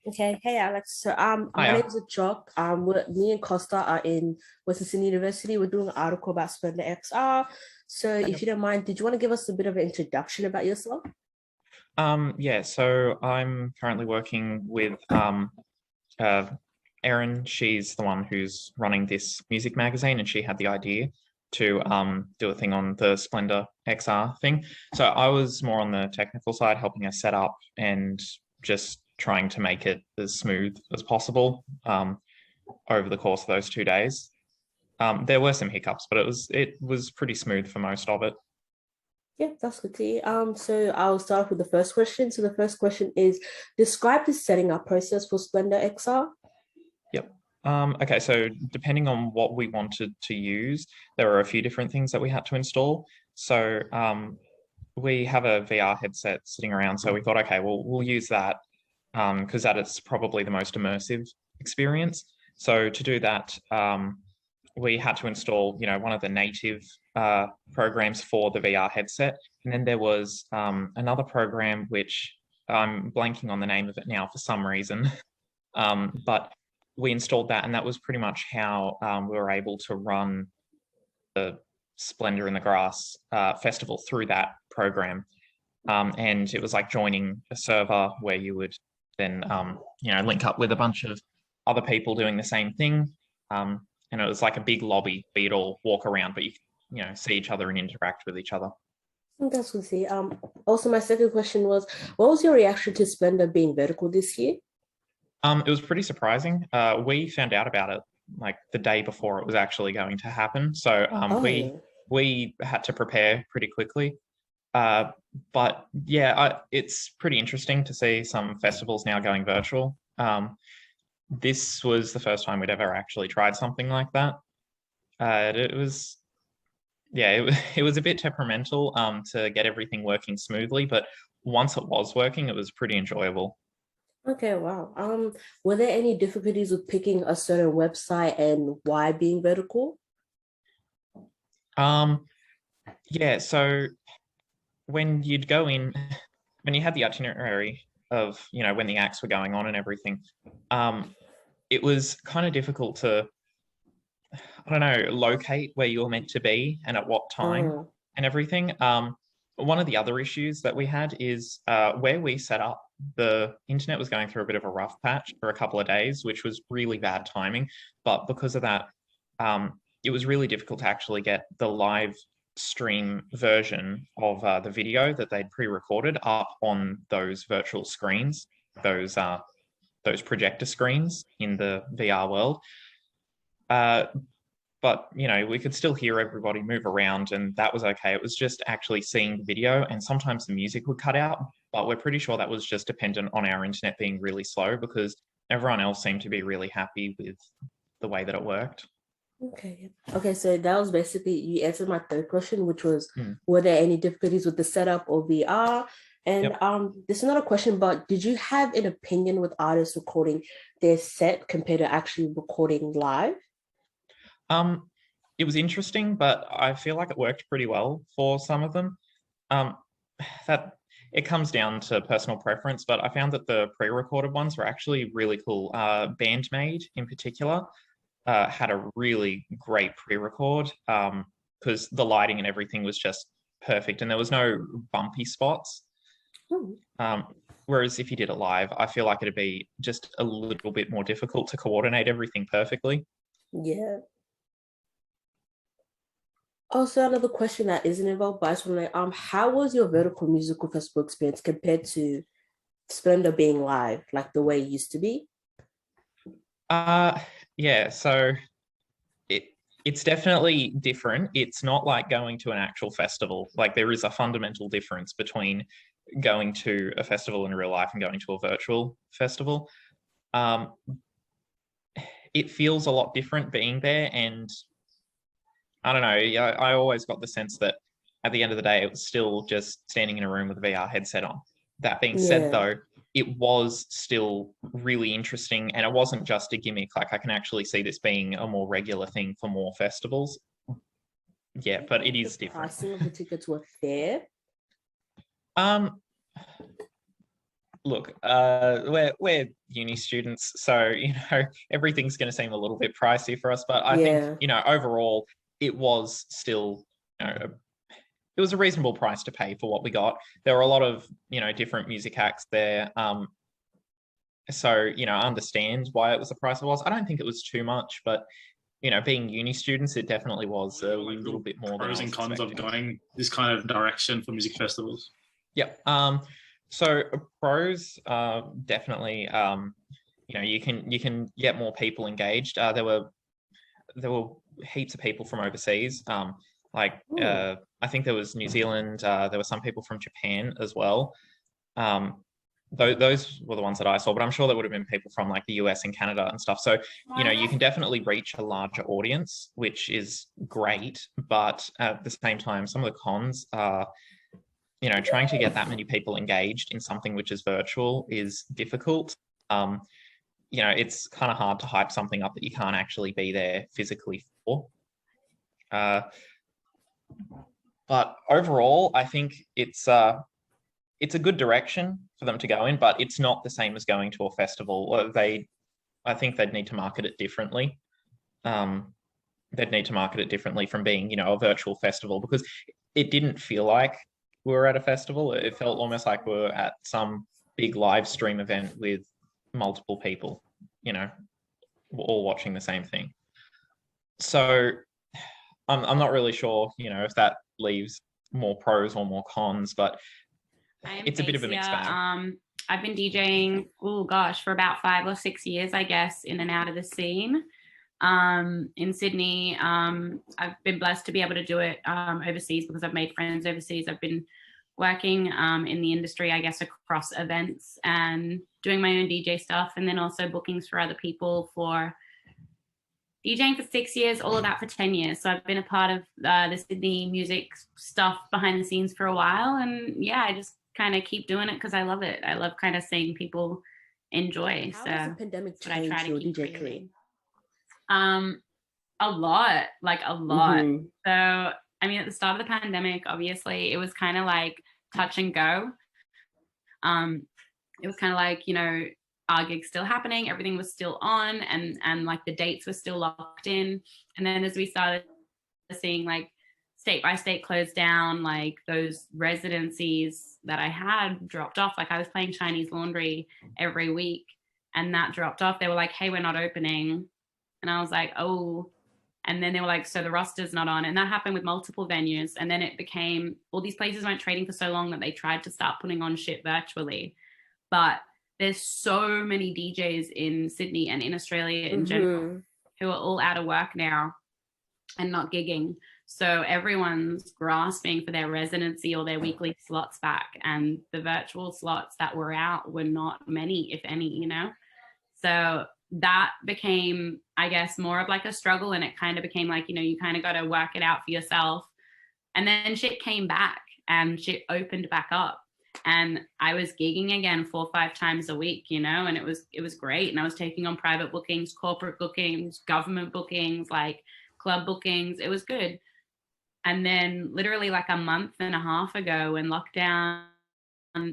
Okay, hey Alex. My name Hiya. is Jock. Me and Costa are in Western Sydney University. We're doing an article about Speldour XR. So, if Yep. you don't mind, did you want to give us a bit of an introduction about yourself? Yeah, so I'm currently working with uh, Erin. She's the one who's running this music magazine, and she had the idea to do a thing on the Splendour XR thing. So I was more on the technical side, helping her set up and just trying to make it as smooth as possible over the course of those 2 days. There were some hiccups, but it was pretty smooth for most of it. Yeah, that's good to hear. So I'll start with the first question. So the first question is, describe the setting up process for Splendor XR. Yep. Okay, so depending on what we wanted to use, there were a few different things that we had to install. So we have a VR headset sitting around, so we thought, okay, well, we'll use that because that is probably the most immersive experience. So to do that, we had to install, one of the native programs for the VR headset, and then there was another program which I'm blanking on the name of it now for some reason. But we installed that, and that was pretty much how we were able to run the Splendor in the Grass festival through that program. And it was like joining a server where you would then, link up with a bunch of other people doing the same thing. And it was like a big lobby where you'd all walk around, but you see each other and interact with each other. That's good to see. Also, my second question was, what was your reaction to Splendor being vertical this year? It was pretty surprising. We found out about it like the day before it was actually going to happen, so we Oh, we had to prepare pretty quickly. Uh, but yeah, it's pretty interesting to see some festivals now going virtual. This was the first time we'd ever actually tried something like that. It was yeah, it was a bit temperamental to get everything working smoothly, but once it was working, it was pretty enjoyable. okay, wow. Were there any difficulties with picking a certain website and why being vertical? Um, yeah, so when you'd go in, when you had the itinerary of, when the acts were going on and everything, um, it was kind of difficult to, I don't know, locate where you were meant to be and at what time Oh, and everything. One of the other issues that we had is where we set up, the internet was going through a bit of a rough patch for a couple of days, which was really bad timing. But because of that, it was really difficult to actually get the live stream version of the video that they'd pre-recorded up on those virtual screens, those uh, those projector screens in the VR world. Uh, but we could still hear everybody move around, and that was okay. It was just actually seeing the video, and sometimes the music would cut out, but we're pretty sure that was just dependent on our internet being really slow because everyone else seemed to be really happy with the way that it worked. okay. Okay, so that was basically you answered my third question, which was, Hmm. were there any difficulties with the setup or VR? And Yep. this is not a question, but did you have an opinion with artists recording their set compared to actually recording live? Um, it was interesting, but I feel like it worked pretty well for some of them. Um, that it comes down to personal preference, but I found that the pre-recorded ones were actually really cool. Bandmade in particular had a really great pre-record because the lighting and everything was just perfect, and there was no bumpy spots. Hmm, Whereas if you did it live, I feel like it'd be just a little bit more difficult to coordinate everything perfectly. yeah. Also, another question that isn't involved, but I just want to know, how was your vertical musical festival experience compared to Splendor being live, like the way it used to be? Uh, yeah, so it it's definitely different. It's not like going to an actual festival. Like there is a fundamental difference between going to a festival in real life and going to a virtual festival. Um, it feels a lot different being there, and I don't know. I always got the sense that at the end of the day, it was still just standing in a room with a VR headset on. That being said, Yeah. though, it was still really interesting, and it wasn't just a gimmick. Like I can actually see this being a more regular thing for more festivals. Yeah, but it The is different. pricing of the tickets were fair. Um, Look, we're uni students, so everything's going to seem a little bit pricey for us. But I think Yeah. overall, it was still it was a reasonable price to pay for what we got. There were a lot of different music acts there. So I understand why it was the price it was. I don't think it was too much, but being uni students, it definitely was a little bit more than I Pros was and cons of expecting. going this kind of direction for music festivals. Yep. So pros, definitely. You can get more people engaged. There were heaps of people from overseas. I think there was New Zealand. There were some people from Japan as well. Those were the ones that I saw, but I'm sure there would have been people from like the US and Canada and stuff. So, you can definitely reach a larger audience, which is great. But at the same time, some of the cons are, trying to get that many people engaged in something which is virtual is difficult. It's kind of hard to hype something up that you can't actually be there physically for. But overall, I think it's a good direction for them to go in, but it's not the same as going to a festival. I think they'd need to market it differently. They'd need to market it differently from being, a virtual festival, because it didn't feel like we were at a festival. It felt almost like we were at some big live stream event with multiple people, all watching the same thing. So I'm not really sure, if that leaves more pros or more cons, but it's a bit of a mixed bag. I've been DJing, for about 5 or 6 years, I guess, in and out of the scene. In Sydney, I've been blessed to be able to do it overseas because I've made friends overseas. I've been working in the industry, I guess, across events and doing my own DJ stuff, and then also bookings for other people for DJing for 6 years, all of that for 10 years. So I've been a part of the Sydney music stuff behind the scenes for a while. And yeah, I just kind of keep doing it because I love it. I love kind of seeing people enjoy. How has the pandemic changed your DJ career? A lot. Mm-hmm. So, I mean, at the start of the pandemic, obviously, it was kind of like touch and go. It was kind of like, our gig's still happening, everything was still on, and like the dates were still locked in. And then as we started seeing like state by state close down, like those residencies that I had dropped off. Like I was playing Chinese Laundry every week and that dropped off. They were like, hey, we're not opening. And I was like, oh. And then they were like, so the roster's not on. And that happened with multiple venues. And then it became, all these places weren't trading for so long that they tried to start putting on shit virtually. But there's so many DJs in Sydney and in Australia in general who are all out of work now and not gigging. So everyone's grasping for their residency or their weekly slots back. And the virtual slots that were out were not many, if any, So that became, I guess, more of like a struggle. And it kind of became like, you kind of got to work it out for yourself. And then shit came back and shit opened back up. And I was gigging again 4 or 5 times a week, and it was great. And I was taking on private bookings, corporate bookings, government bookings, like club bookings. It was good. And then literally like a month and a half ago, when lockdown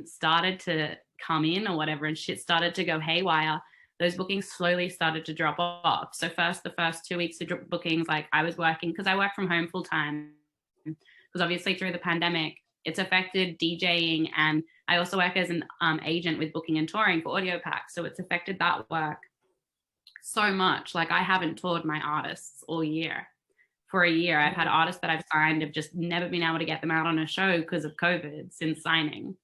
started to come in or whatever, and shit started to go haywire, those bookings slowly started to drop off. So the first 2 weeks of bookings, like I was working, because I work from home full time, because obviously through the pandemic, it's affected DJing, and I also work as an agent with booking and touring for audio packs. So it's affected that work so much. Like I haven't toured my artists all year. For a year, I've had artists that I've signed, have just never been able to get them out on a show because of COVID since signing.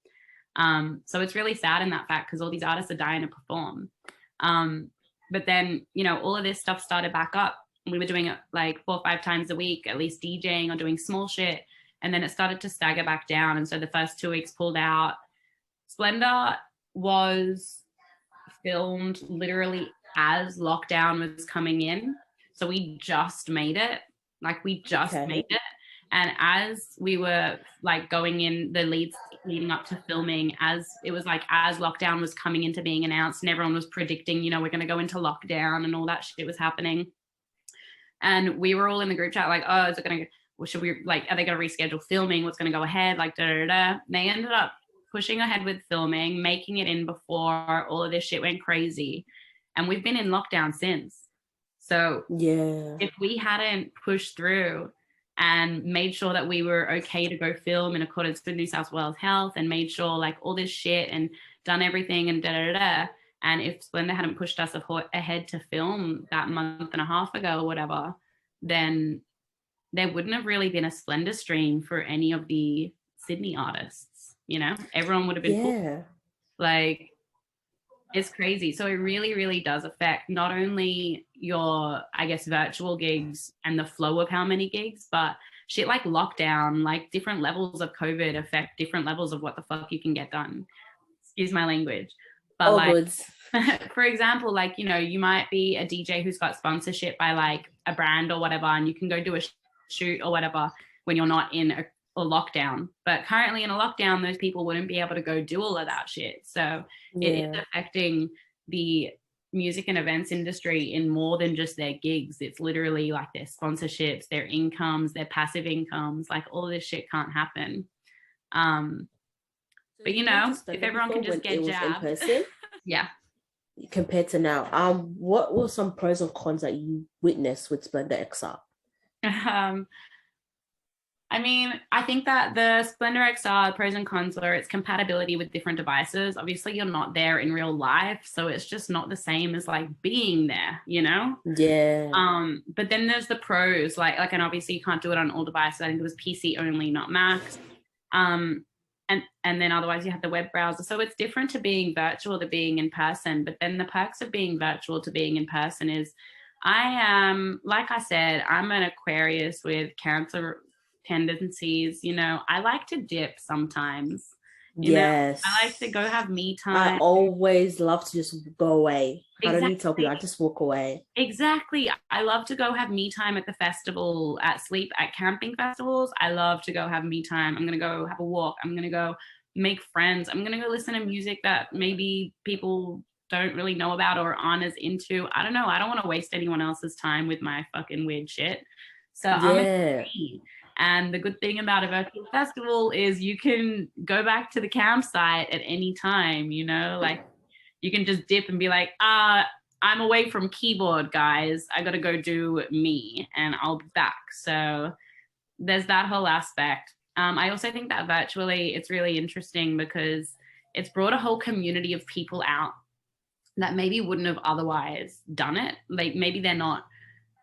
So it's really sad in that fact, because all these artists are dying to perform. But then, all of this stuff started back up. We were doing it like 4 or 5 times a week, at least DJing or doing small shit. And then it started to stagger back down. And so the first 2 weeks pulled out. Speldour was filmed literally as lockdown was coming in. So we just made it. Made it. And as we were like going in the leading up to filming, as it was like, as lockdown was coming into being announced and everyone was predicting, we're going to go into lockdown and all that shit was happening. And we were all in the group chat like, oh, is it going to, should we like, are they going to reschedule filming? What's going to go ahead? Like, da, da, da. They ended up pushing ahead with filming, making it in before all of this shit went crazy. And we've been in lockdown since. So Yeah. if we hadn't pushed through and made sure that we were okay to go film in accordance with New South Wales Health and made sure like all this shit and done everything and da-da-da-da, and if Splendour hadn't pushed us ahead to film that month and a half ago or whatever, then there wouldn't have really been a Splendour stream for any of the Sydney artists, you know? Everyone would have been full. Like, it's crazy. So it really, really does affect not only your, I guess, virtual gigs and the flow of how many gigs, but shit like lockdown, like different levels of COVID affect different levels of what the fuck you can get done. Excuse my language. But all like, goods. for example, like, you know, you might be a DJ who's got sponsorship by like a brand or whatever, and you can go do a shoot or whatever when you're not in a lockdown. But currently in a lockdown, those people wouldn't be able to go do all of that shit. So it is affecting the music and events industry in more than just their gigs. It's literally like their sponsorships, their incomes, their passive incomes, like all this shit can't happen. But you know, if everyone can just get jabbed. In person, yeah. Compared to now, what were some pros and cons that you witnessed with Speldour XR? I mean, I think that the Speldour XR pros and cons were its compatibility with different devices. Obviously, you're not there in real life, so it's just not the same as like being there, you know? Yeah. But then there's the pros, like, and obviously you can't do it on all devices. I think it was PC only, not Macs. And then otherwise you have the web browser. So it's different to being virtual to being in person. But then the perks of being virtual to being in person is I am, like I said, I'm an Aquarius with Cancer tendencies. You know, I like to dip sometimes. You know, I like to go have me time. I always love to just go away. I don't need to tell people, I just walk away. Exactly. I love to go have me time at the festival, at camping festivals. I love to go have me time. I'm going to go have a walk. I'm going to go make friends. I'm going to go listen to music that maybe people don't really know about or aren't as into. I don't know. I don't want to waste anyone else's time with my fucking weird shit. So I'm a free. And the good thing about a virtual festival is you can go back to the campsite at any time, you know, like you can just dip and be like, I'm away from keyboard, guys. I got to go do me and I'll be back. So there's that whole aspect. I also think that virtually it's really interesting because it's brought a whole community of people out that maybe wouldn't have otherwise done it. Like maybe they're not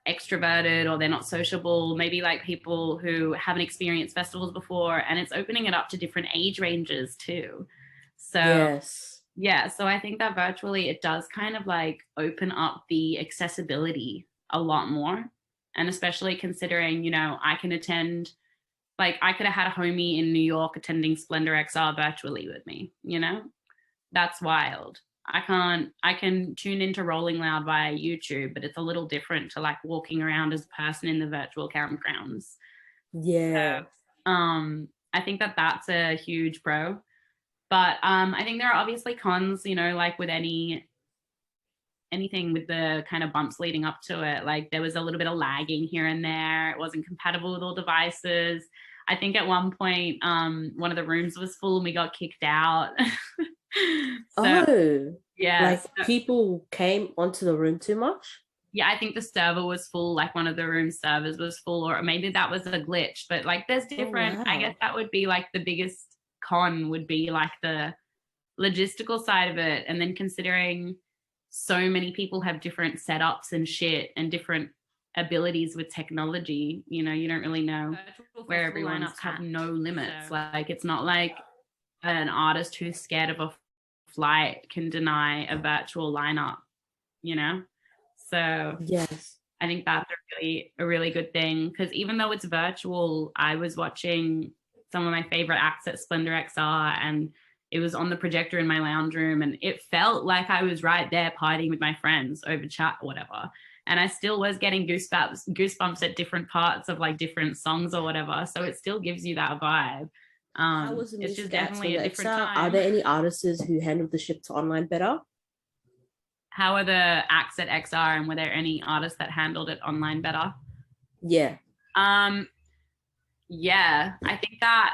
extroverted or they're not sociable, maybe like people who haven't experienced festivals before, and it's opening it up to different age ranges too. So yeah, so I think that virtually it does kind of like open up the accessibility a lot more, and especially considering, you know, I can attend, like I could have had a homie in New York attending Speldour XR virtually with me, you know, that's wild. I can tune into Rolling Loud via YouTube, but it's a little different to like walking around as a person in the virtual campgrounds. Yeah. So, I think that that's a huge pro, but I think there are obviously cons, you know, like with anything with the kind of bumps leading up to it. Like there was a little bit of lagging here and there. It wasn't compatible with all devices. I think at one point, one of the rooms was full and we got kicked out. Yeah, like people came onto the room too much. Yeah, I think the server was full, like one of the room servers was full, or maybe that was a glitch. But like there's different, I guess that would be like the biggest con would be like the logistical side of it. And then considering so many people have different setups and shit and different abilities with technology, you know, you don't really know where everyone's have no limits. So. Like it's not like an artist who's scared of a flight can deny a virtual lineup, you know? So yes, I think that's a really good thing, because even though it's virtual, I was watching some of my favorite acts at Speldour XR and it was on the projector in my lounge room and it felt like I was right there partying with my friends over chat or whatever. And I still was getting goosebumps at different parts of like different songs or whatever. So it still gives you that vibe. It's just definitely a different time. Are there any artists who handled the shift to online better? How are the acts at XR, and were there any artists that handled it online better? Yeah. Yeah, I think that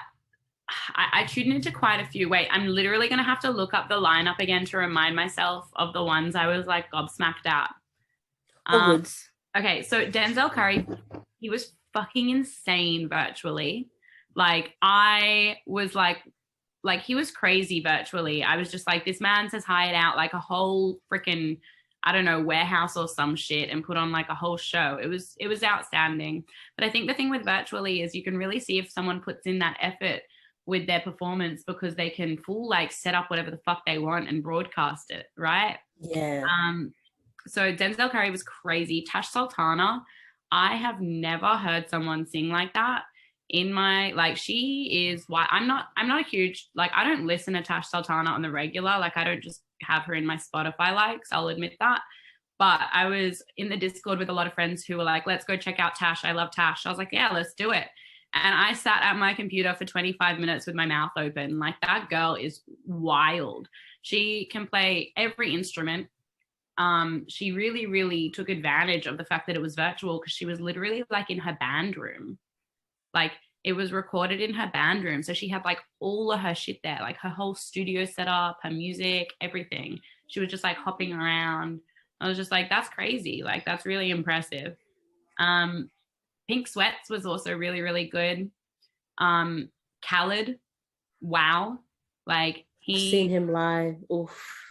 I tuned into quite a few. Wait, I'm literally going to have to look up the lineup again to remind myself of the ones I was like gobsmacked at. Onwards. Okay, so Denzel Curry, he was fucking insane virtually. Like I was like he was crazy virtually. I was just like, this man has hired out like a whole freaking, I don't know, warehouse or some shit and put on like a whole show. It was outstanding. But I think the thing with virtually is you can really see if someone puts in that effort with their performance, because they can full like set up whatever the fuck they want and broadcast it, right? Yeah. So Denzel Curry was crazy. Tash Sultana, I have never heard someone sing like that in my, like, she is why I'm not a huge, like, I don't listen to Tash Sultana on the regular. Like, I don't just have her in my Spotify likes, I'll admit that. But I was in the Discord with a lot of friends who were like, let's go check out Tash. I love Tash. I was like, yeah, let's do it. And I sat at my computer for 25 minutes with my mouth open. Like, that girl is wild. She can play every instrument. She really, really took advantage of the fact that it was virtual, because she was literally like in her band room. Like, it was recorded in her band room. So she had like all of her shit there, like her whole studio set up, her music, everything. She was just like hopping around. I was just like, that's crazy. Like, that's really impressive. Pink Sweats was also really, really good. Khaled, wow. Like, Seen him live. Oof.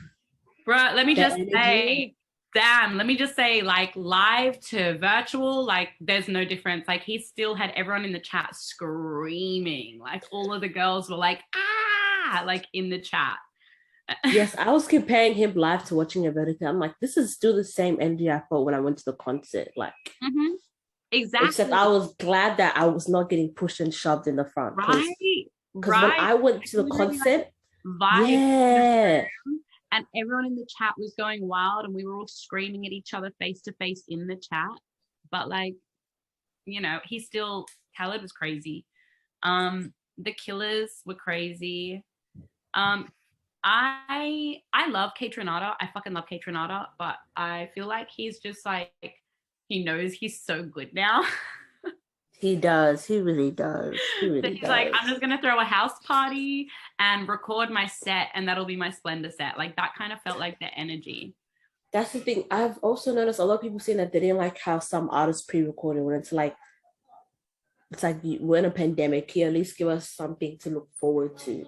Bro, let me That just energy. say, damn, let me just say, like, live to virtual, like, there's no difference. Like, he still had everyone in the chat screaming. Like, all of the girls were like, ah, like, in the chat. Yes, I was comparing him live to watching a vertical. I'm like, this is still the same energy I felt when I went to the concert. Like, Exactly. Except I was glad that I was not getting pushed and shoved in the front. Right. Because when I went to the concert, vibe, yeah. And everyone in the chat was going wild, and we were all screaming at each other face to face in the chat. But like, you know, Khaled was crazy. The Killers were crazy. I love Kate Renata. I fucking love Kate Renata, but I feel like he's just like, he knows he's so good now. He does. He really does. He really So he's does. like, I'm just gonna throw a house party and record my set, and that'll be my Speldour set. Like, that kind of felt like the energy. That's the thing. I've also noticed a lot of people saying that they didn't like how some artists pre-recorded, when it's like we're in a pandemic. Can you at least give us something to look forward to?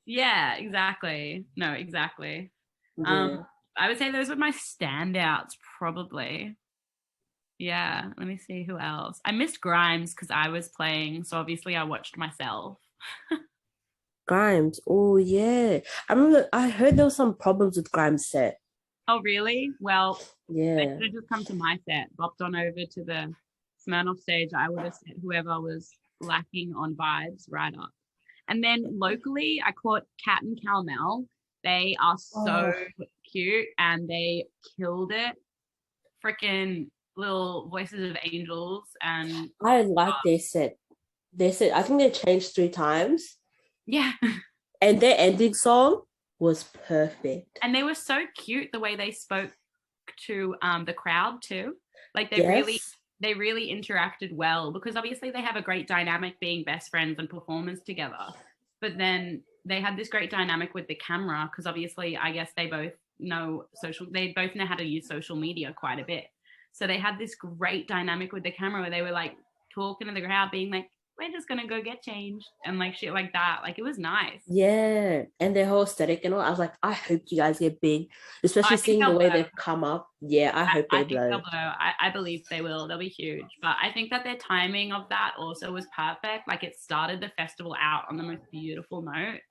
Yeah, exactly. No, exactly. Yeah. I would say those were my standouts, probably. Yeah, let me see who else. I missed Grimes because I was playing, so obviously I watched myself. Grimes. Oh yeah. I remember I heard there was some problems with Grimes' set. Oh really? Well, yeah. they should have just come to my set, bopped on over to the Smirnoff stage. I would have set whoever was lacking on vibes right up. And then locally, I caught Kat and Calmel. They are so cute and they killed it. Freaking little voices of angels. And I like their set. Their set, I think they changed 3 times. Yeah. And their ending song was perfect. And they were so cute the way they spoke to the crowd too. Like they really interacted well, because obviously they have a great dynamic being best friends and performers together. But then they had this great dynamic with the camera, because obviously I guess they both know how to use social media quite a bit. So they had this great dynamic with the camera where they were like talking to the crowd, being like, we're just gonna go get changed and like shit like that. Like, it was nice. Yeah. And their whole aesthetic and all. I was like, I hope you guys get big, especially seeing the way they've come up. Yeah, I hope they blow. I believe they will. They'll be huge. But I think that their timing of that also was perfect. Like, it started the festival out on the most beautiful note.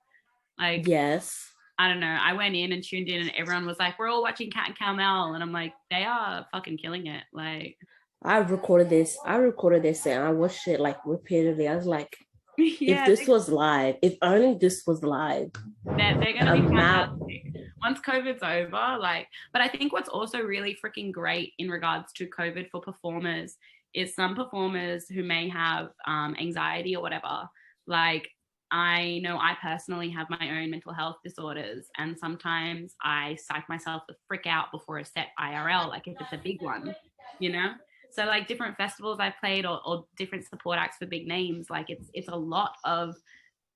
Like, yes. I don't know. I went in and tuned in and everyone was like, we're all watching Kat and Calmel. And I'm like, they are fucking killing it. Like, I recorded this and I watched it like repeatedly. I was like, yeah, if this was live, if only this was live. They're gonna be fantastic. Once COVID's over, like, but I think what's also really freaking great in regards to COVID for performers is some performers who may have anxiety or whatever. Like, I know I personally have my own mental health disorders, and sometimes I psych myself the frick out before a set IRL, like if it's a big one, you know? So like different festivals I've played or different support acts for big names, like it's a lot of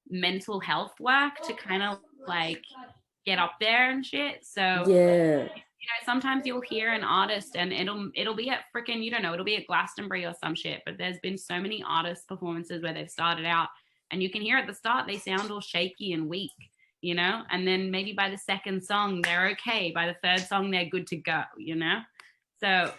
mental health work to kind of like get up there and shit. So Yeah. you know, sometimes you'll hear an artist and it'll be at freaking, you don't know, it'll be at Glastonbury or some shit, but there's been so many artist performances where they've started out and you can hear at the start they sound all shaky and weak, you know, and then maybe by the second song they're okay, by the third song they're good to go, you know. So